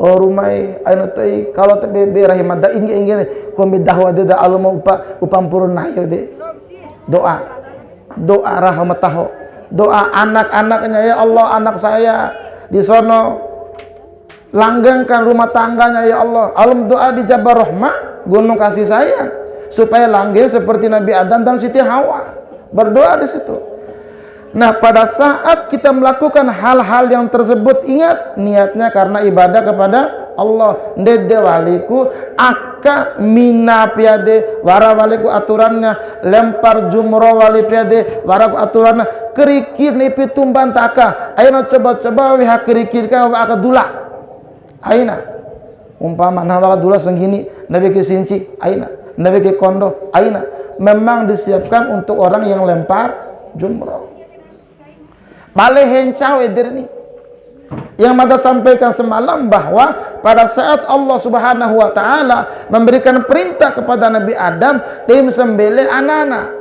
orumai anu teh kalau te be rahimada ingge kombi dahwa de da aluma upampurun nayo de doa rahmataho, doa anak-anaknya, ya Allah anak saya di sono langgengkan rumah tangganya ya Allah. Alum doa dijabah rahmah, gunung kasih sayang supaya langgeng seperti Nabi Adam dan Siti Hawa. Berdoa di situ. Nah, pada saat kita melakukan hal-hal yang tersebut, ingat niatnya karena ibadah kepada Allah. Ndede waliku aka mina piade wara waliku aturannya, lempar jumroh wali piade wara aturannya, kerikir nipi tumban taka. Ayo coba-coba wih kerikir ka aka dula. Aina umpama nah waka dula senggini nabi ke sinci aina nabi ke kondo aina memang disiapkan untuk orang yang lempar jumroh. Bale hencau ederni yang mata sampaikan semalam bahwa pada saat Allah Subhanahu wa taala memberikan perintah kepada Nabi Adam dia sembelih anak-anak.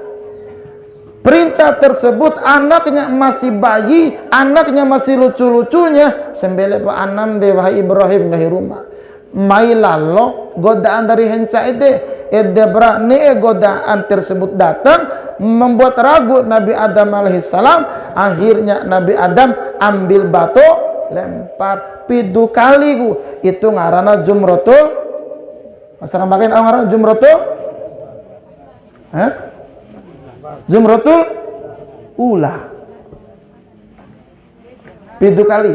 Perintah tersebut anaknya masih bayi, anaknya masih lucu-lucunya, sembelih Pak Anam de wahai Ibrahim dari rumah. Mailalo godaan dari henca ede berani godaan tersebut datang membuat ragu Nabi Adam alaihissalam. Akhirnya Nabi Adam ambil batu lempar pidu kali itu ngarana jumrotul. Masalah makin ngarana jumrotul jumrotul ula pidu kali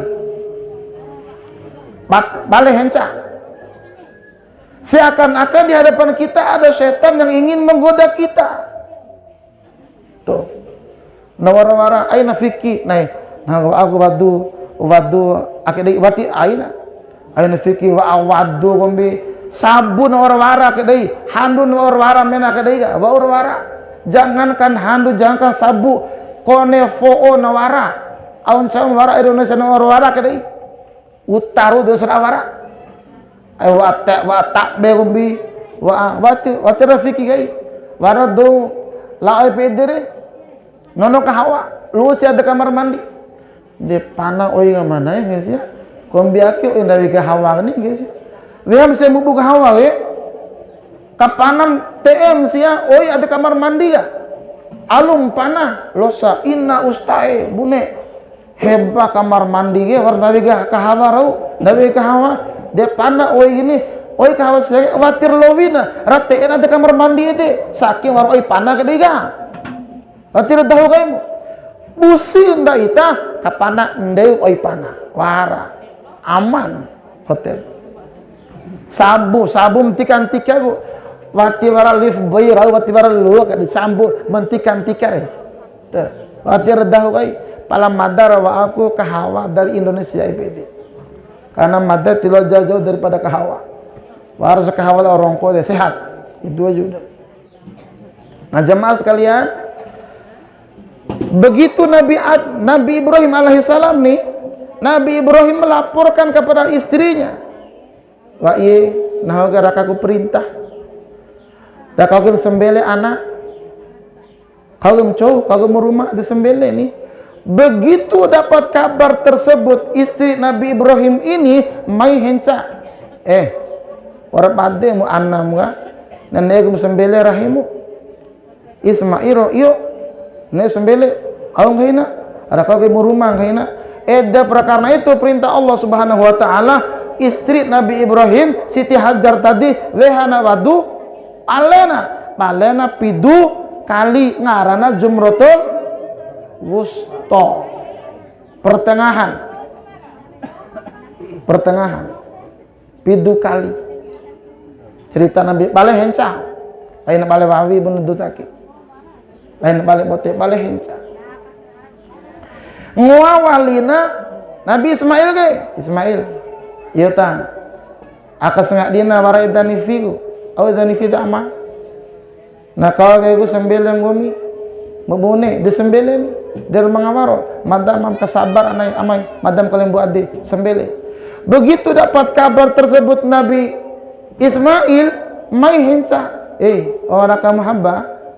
balik henca. Seakan-akan di hadapan kita ada setan yang ingin menggoda kita. Tuh. Nawara-wara aina fiki. Nah aku wadu akadai wati aina fiki wa wadu kombi sabu nawara-wara akadai handu nawara-wara mena akadai ga wara. Jangankan handu, jangankan sabu kone foo nawara aun cam wara Indonesia nawara akadai utaru dosa nawara ay wa be gumbi wati rafiki gai wara do la ay pedere nono ka hawa lu si ada kamar mandi de pana oi nga mana guys ya kombi aki oi ndawi ka hawa ni guys wem se mubu ka hawa we kapanam TM sia oi ada kamar mandi ya alum pana losa inna ustae bune heba kamar mandi ge warna wiga ka hawa rau ndawi ka hawa de pana oi gini oi kawan saya watir lovina ratein ada kamar mandi ite saking war oi pana kediga watir dahu kamu busin da ita kapana ndeu oi pana wara aman hotel sabu mentikan-tika bu wati wara lift boy rau wati wara lu di sambu mentikan-tika tuh watir dahu kai pala madar wa aku kahawa dari Indonesia IPD karena madat tidak jauh-jauh daripada kahawa. Harus kahawa orang kode sehat. Itu aja udah. Nah jemaah sekalian, begitu Nabi Ibrahim alaihissalam nih, Nabi Ibrahim melaporkan kepada istrinya, wah iya, nah gara aku perintah, dah kau sembelih anak, kau rumah disembelih nih. Begitu dapat kabar tersebut, istri Nabi Ibrahim ini mai henca orang pade mu anam ga nenek sembelih rahimu Ismail iyo ne sembelih aung kaina ada kau ke rumah kaina karena itu perintah Allah Subhanahu wa taala istri Nabi Ibrahim Siti Hajar tadi wehana wadu palena pidu kali ngarana jumrotul wusto pertengahan pidu kali cerita Nabi bale henca lain bale wawi benedutaki lain bale bote bale henca nguawalina Nabi Ismail iya ta akas ngak dina wara idani figu au idani fida ama nah kalau kayak gue sambil yang gumi membune disembelih ni dari mengawaro madam kesabar anai amai madam kalembu adi sembelih. Begitu dapat kabar tersebut Nabi Ismail mai henca orang kamu hamba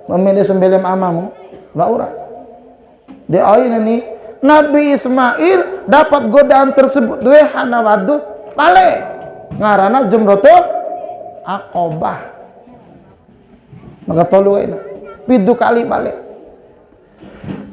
memilih sembelih amamu baura dia aina ni Nabi Ismail dapat godaan tersebut dua hana wadu balik ngarana Jumratul Aqabah maka tolu aina pidu kali balik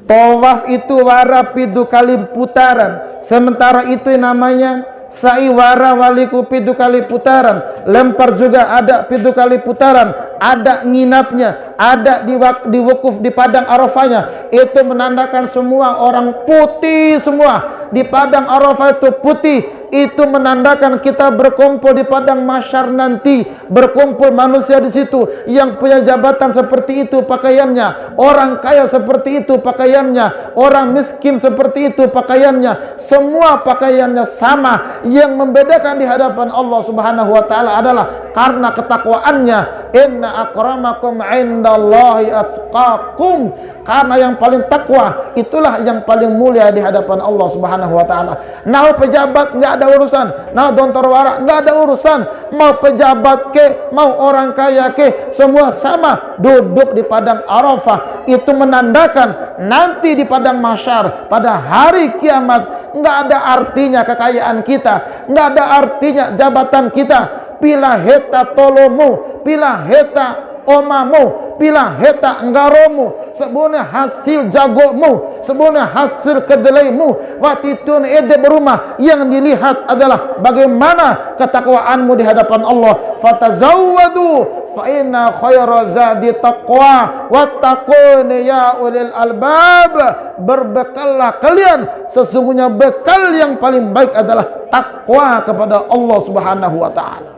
tawaf itu wara pidu kali putaran sementara itu namanya sa'i wara waliku pidu kali putaran lempar juga ada pidu kali putaran ada nginapnya ada di wukuf di padang Arafahnya itu menandakan semua orang putih semua di padang Arafah itu putih itu menandakan kita berkumpul di padang mahsyar nanti berkumpul manusia di situ yang punya jabatan seperti itu pakaiannya orang kaya seperti itu pakaiannya orang miskin seperti itu pakaiannya semua pakaiannya sama yang membedakan di hadapan Allah Subhanahu wa taala adalah karena ketakwaannya inna akramakum indallahi atqakum karena yang paling takwa itulah yang paling mulia di hadapan Allah Subhanahu wa taala. Nah pejabat enggak ada urusan, nah dontor wara enggak ada urusan, mau pejabat ke, mau orang kaya ke, semua sama duduk di padang Arafah. Itu menandakan nanti di padang mahsyar pada hari kiamat enggak ada artinya kekayaan kita, enggak ada artinya jabatan kita. Pila heta tolomu, pila heta omamu, pila heta enggaromu, sebenarnya hasil jagomu, sebenarnya hasil kedelaimu, waktu itu ede berumah yang dilihat adalah bagaimana ketakwaanmu di hadapan Allah. Fatazawwadu fa inna khayra zadi taqwa wattaqun ya ulil albab. Berbekallah kalian, sesungguhnya bekal yang paling baik adalah takwa kepada Allah Subhanahu wa taala.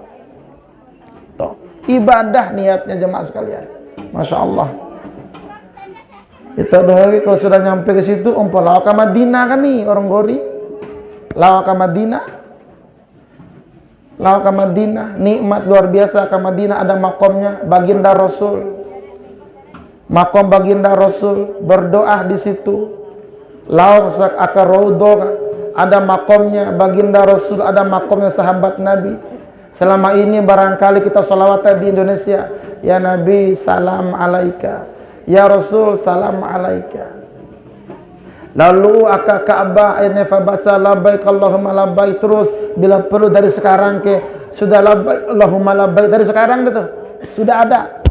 Ibadah niatnya jemaah sekalian, masya Allah. Kita doa kalau sudah nyampe ke situ, lawak ke Madinah kan nih orang Gori, lawak ke Madinah, lawak ke Madinah, nikmat luar biasa ke Madinah. Ada makomnya baginda Rasul, makom baginda Rasul, berdoa di situ. Lawak ke Raudhah, ada makomnya baginda Rasul, ada makomnya sahabat Nabi. Selama ini barangkali kita sholawatan di Indonesia, ya Nabi salam alaika, ya Rasul salam alaika. Lalu akak Ka'bah ini baca labbaik Allahumma labbaik terus, bila perlu dari sekarang ke sudah labbaik Allahumma labbaik dari sekarang itu sudah ada.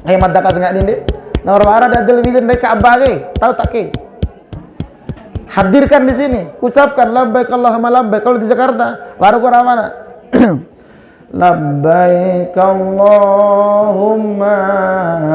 Hemat dak sangat ini. Nah orang Arab ada television dari Ka'bah ke, tahu tak ke? Hadirkan di sini, ucapkan labbaik Allahumma labbaik. Kalau di Jakarta baru kurang mana? Labbaik Allahumma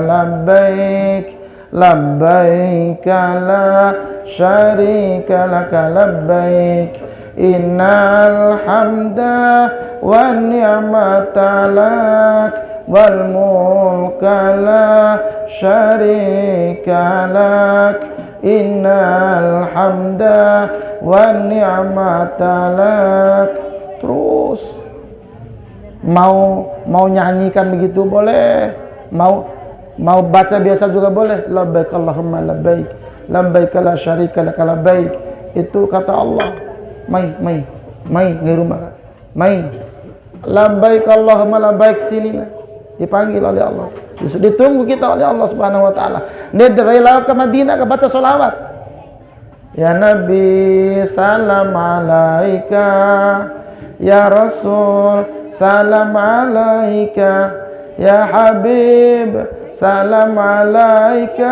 labbaik labbaik la syarika laka labbaik innal hamda wan ni'mata lak wal mulka la syarika lak innal hamda wan ni'mata lak. Terus mau nyanyikan begitu boleh, mau baca biasa juga boleh. Labbaik Allahumma labbaik labbaik la syarika lak labbaik. Itu kata Allah. Mai ngirumah mai labbaik Allahumma labbaik sini lah. Dipanggil oleh Allah, ditunggu kita oleh Allah Subhanahu wa taala. Nedailah ke Madinah ke baca sholawat. Ya Nabi salam alaika, ya Rasul salam alaika, ya Habib salam alaika,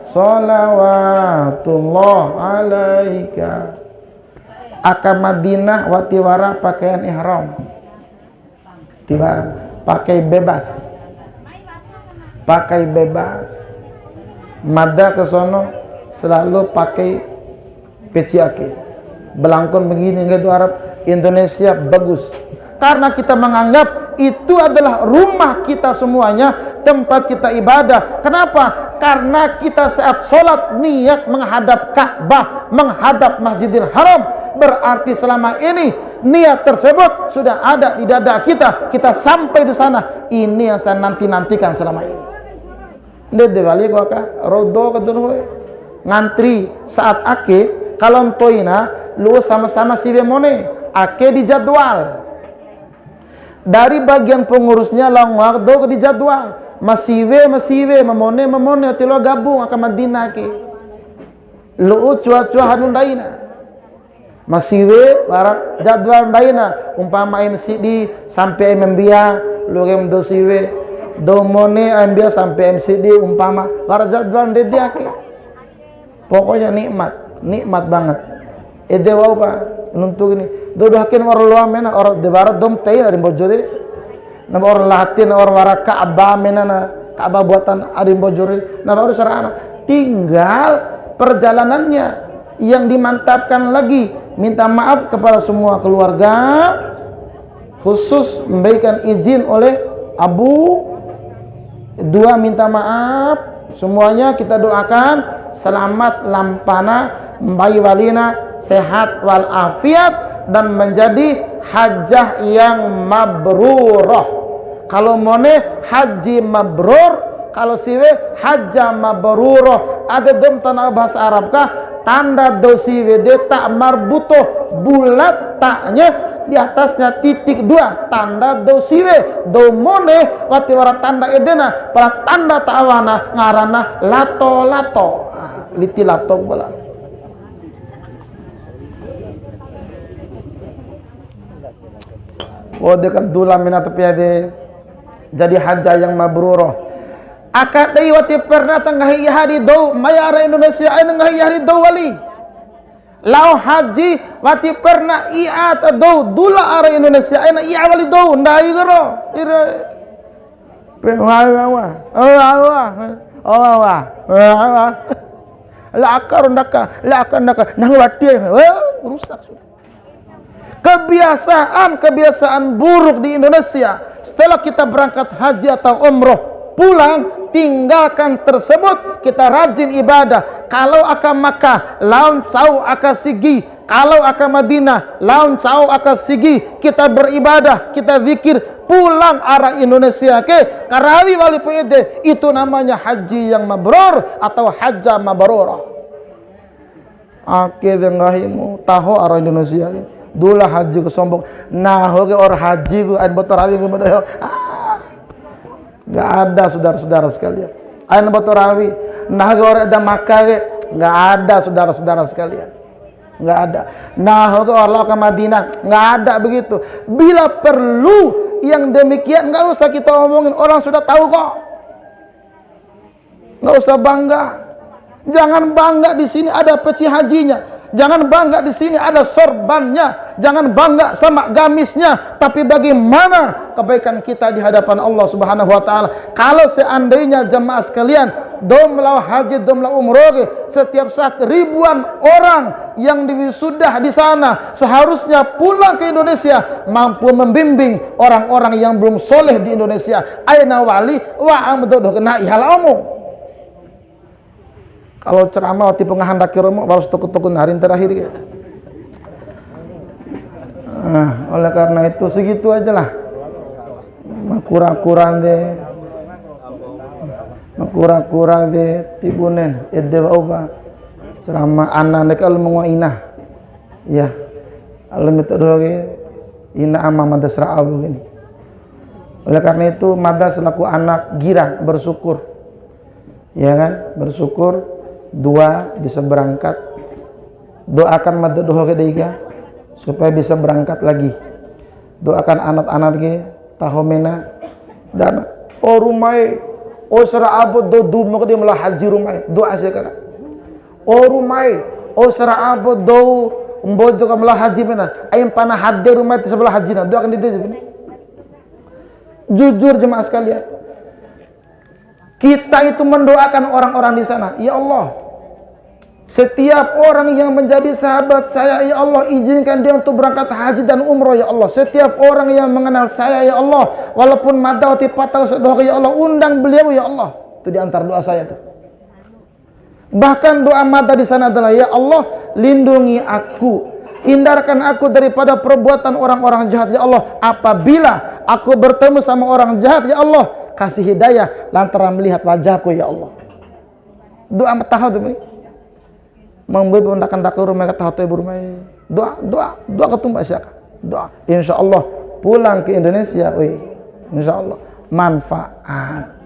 salawatullah alaika. Aka Madinah watiwara pakaian ihram, tiwara pakai bebas, pakai bebas. Mada ke sono selalu pakai peciake. Belangkon begini gitu Arab. Indonesia bagus karena kita menganggap itu adalah rumah kita semuanya, tempat kita ibadah. Kenapa? Karena kita saat sholat niat menghadap Ka'bah, menghadap Masjidil Haram, berarti selama ini niat tersebut sudah ada di dada kita. Kita sampai di sana, ini yang saya nanti-nantikan selama ini. Ndede bali gua ka rodo kadun we. Ngantri saat ake kalau toina lu sama-sama siwe mone ake di jadwal. Dari bagian pengurusnya lang waktu di jadwal. Masiwe memone tilo gabung akan Madinah ke. Lu cua-cua hanun daina. Masiwe barak jadwal daina umpama MCD sampai membia lu game do siwe. Domone ambil sampai MCD umpama para jadwal dediake. Pokoknya nikmat banget. Ede wau pa nuntu gini. Dodo hakin orang luar mena orang debarat dom tei dari bojore. Nama orang Latin orang warak Ka'bah mena na Ka'bah buatan ada bojore. Nah baru sarana tinggal perjalanannya yang dimantapkan lagi. Minta maaf kepada semua keluarga, khusus memberikan izin oleh Abu. Dua, minta maaf semuanya, kita doakan selamat lampana bayi walina sehat walafiat dan menjadi hajjah yang mabrurah. Kalau mone haji mabrur, kalau siwe hajjah mabrurah. Ada dalam tanah bahasa Arab kah tanda dosiwe de tak marbutoh bulat taknya di atasnya titik dua tanda dosiwe domone wati wara tanda edena para tanda ta'awana ngarana lato liti lato bola. Oh dekat dula mina tapi ade jadi hajjah yang mabrurah. Akad dai wati pernah tengah hari do mayara Indonesia ai tengah hari do wali. Lau haji wati pernah atau do dula ara Indonesia ai na wali do ndai gero. Ira la akar ndaka nang wati rusak sudah. Kebiasaan buruk di Indonesia setelah kita berangkat haji atau umroh pulang tinggalkan tersebut, kita rajin ibadah. Kalau akan Makkah laun cau akan sigi, kalau akan Madinah laun cau akan sigi, kita beribadah, kita zikir, pulang arah Indonesia ke karawi wali pede, itu namanya haji yang mabrur atau hajjah mabrurah. Ake dengahimu tahu arah Indonesia ke dula haji ke sombong nah hoge or haji ku an botorawi ku medo. Nggak ada saudara-saudara sekalian. Ayo botorawi, nah orang ada Makkah nggak ada saudara-saudara sekalian, nggak ada. Nah orang ke Madinah nggak ada begitu. Bila perlu yang demikian nggak usah kita omongin, orang sudah tahu kok. Nggak usah bangga. Jangan bangga di sini ada peci hajinya. Jangan bangga di sini ada sorbannya, jangan bangga sama gamisnya, tapi bagaimana kebaikan kita di hadapan Allah Subhanahu wa taala. Kalau seandainya jemaah sekalian domlah haji, domlah umroh, setiap saat ribuan orang yang sudah di sana seharusnya pulang ke Indonesia mampu membimbing orang-orang yang belum soleh di Indonesia. Aina wali wa amdoh kena ihalamu. Kalau ceramah waktu pengahan dakiromo baru tukun-tukun hari terakhir ya. Oleh karena itu segitu aja lah. Kurang-kurang deh tibunen edde oba ceramah anak kalau menguaina ya Allah metode ina ama madrasah begini. Oleh karena itu madrasah selaku anak girang bersyukur ya kan, bersyukur. Dua bisa berangkat, doakan madu doa kedaiga supaya bisa berangkat lagi. Doakan anak-anak ke tahomena dan rumai sera abot do mau dia melah haji rumai doa saya kakak. Rumai sera abot do mbojo ka melah haji mena ayam panah hadir rumai itu sebelah haji na doakan dia ini. Jujur jemaah sekalian, kita itu mendoakan orang-orang di sana. Ya Allah, setiap orang yang menjadi sahabat saya, ya Allah, izinkan dia untuk berangkat haji dan umroh, ya Allah. Setiap orang yang mengenal saya, ya Allah, walaupun madawati patau sedoh, ya Allah, undang beliau, ya Allah. Itu di antara doa saya tuh. Bahkan doa mata di sana adalah, ya Allah, lindungi aku, hindarkan aku daripada perbuatan orang-orang jahat, ya Allah. Apabila aku bertemu sama orang jahat, ya Allah, kasih hidayah lantaran melihat wajahku ya Allah. Doa tahu tu memberi pendakan dakur mereka tahu tu berumai. Doa ketumba siapa? Doa. Insyaallah pulang ke Indonesia, insyaallah manfaat.